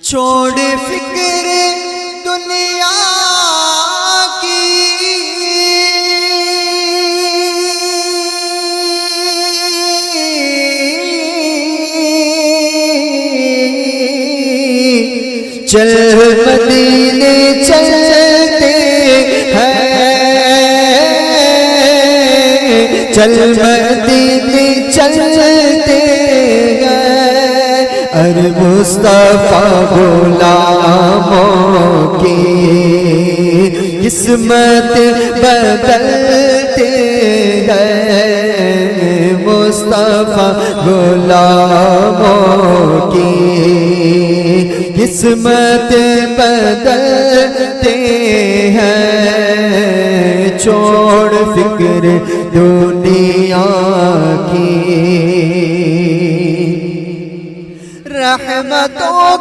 छोड़ फिक्र दुनिया की, चल मदीने चलते हैं, चल मदीने चलते हैं। अरे मुस्तफा गुलामों की किस्मत बदलते हैं, मुस्तफा गुलामों की किस्मत बदलते हैं। छोड़ फिक्र दुनिया की, रहमतों